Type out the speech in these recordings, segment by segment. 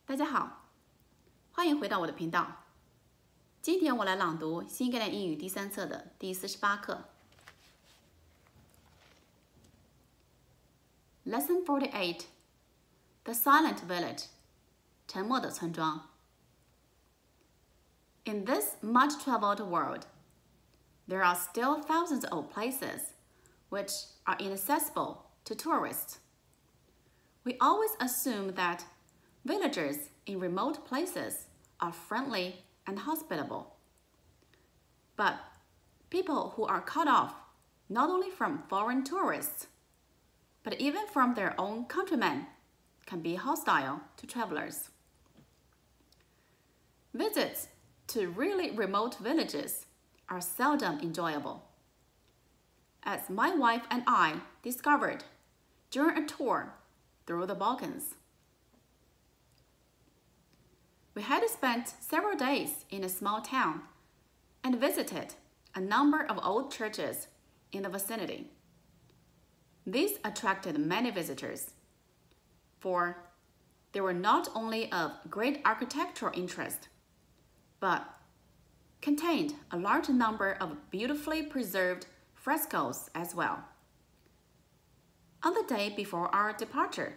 大家好，欢迎回到我的频道。今天我来朗读新概念英语第3册的第48课。Lesson 48 The Silent Village 沉默的村庄。In this much-traveled world, there are still thousands of places which are inaccessible to tourists. We always assume that villagers in remote places are friendly and hospitable. But people who are cut off not only from foreign tourists, but even from their own countrymen can be hostile to travelers. Visits to really remote villages are seldom enjoyable, as my wife and I discovered during a tour through the Balkans. We had spent several days in a small town and visited a number of old churches in the vicinity. These attracted many visitors, for they were not only of great architectural interest, but contained a large number of beautifully preserved frescoes as well. On the day before our departure,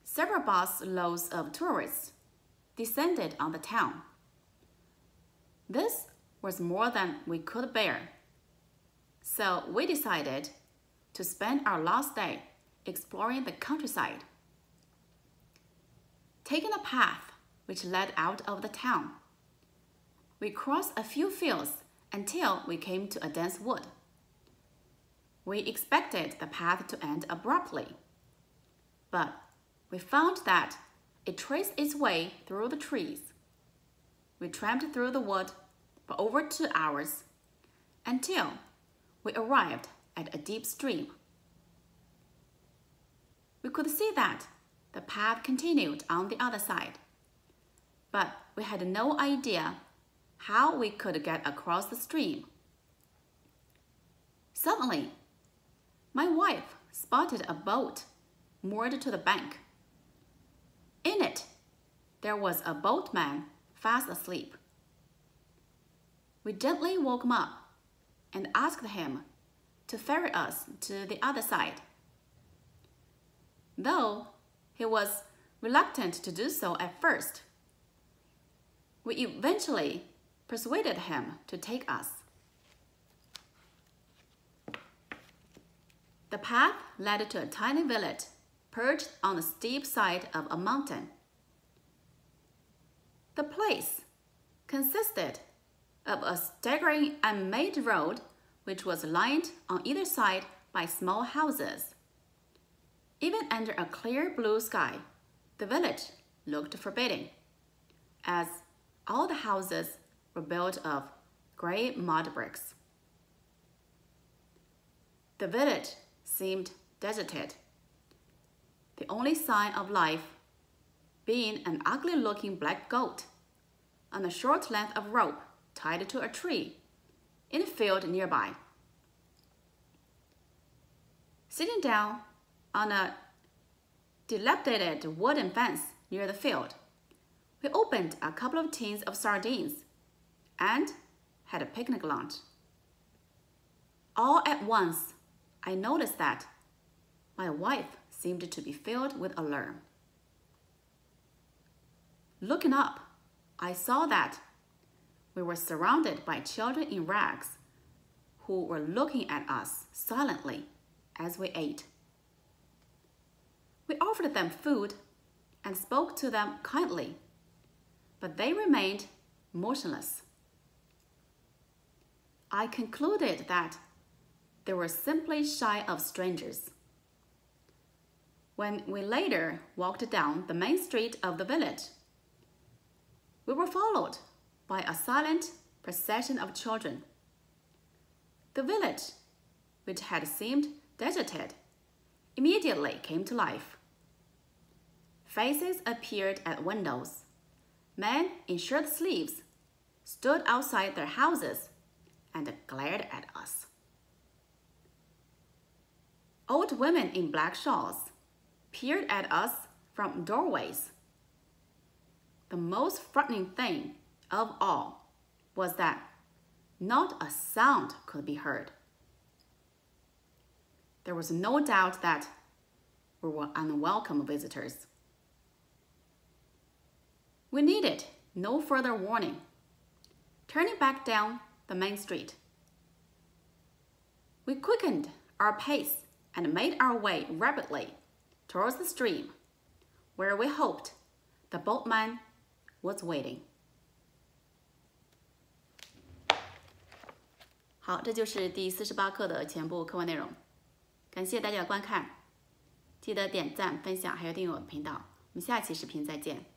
several bus loads of tourists descended on the town. This was more than we could bear, so we decided to spend our last day exploring the countryside. Taking a path which led out of the town, we crossed a few fields until we came to a dense wood. We expected the path to end abruptly, but we found that it traced its way through the trees. We tramped through the wood for over 2 hours until we arrived at a deep stream. We could see that the path continued on the other side, but we had no idea how we could get across the stream. Suddenly, my wife spotted a boat moored to the bank. In it, there was a boatman fast asleep. We gently woke him up and asked him to ferry us to the other side. Though he was reluctant to do so at first, we eventually persuaded him to take us. The path led to a tiny village perched on the steep side of a mountain. The place consisted of a staggering unmade road which was lined on either side by small houses. Even under a clear blue sky, the village looked forbidding, as all the houses were built of gray mud bricks. The village seemed deserted, the only sign of life being an ugly-looking black goat on a short length of rope tied to a tree in a field nearby. Sitting down on a dilapidated wooden fence near the field, we opened a couple of tins of sardines and had a picnic lunch. All at once, I noticed that my wife seemed to be filled with alarm. Looking up, I saw that we were surrounded by children in rags who were looking at us silently as we ate. We offered them food and spoke to them kindly, but they remained motionless. I concluded that they were simply shy of strangers. When we later walked down the main street of the village, we were followed by a silent procession of children. The village, which had seemed deserted, immediately came to life. Faces appeared at windows. Men in shirt sleeves stood outside their houses and glared at us. Old women in black shawls peered at us from doorways. The most frightening thing of all was that not a sound could be heard. There was no doubt that we were unwelcome visitors. We needed no further warning. Turning back down the main street, we quickened our pace and made our way rapidly towards the stream, where we hoped the boatman was waiting. 好，这就是第48课的全部课文内容。感谢大家的观看，记得点赞、分享还有订阅我的频道。我们下期视频再见。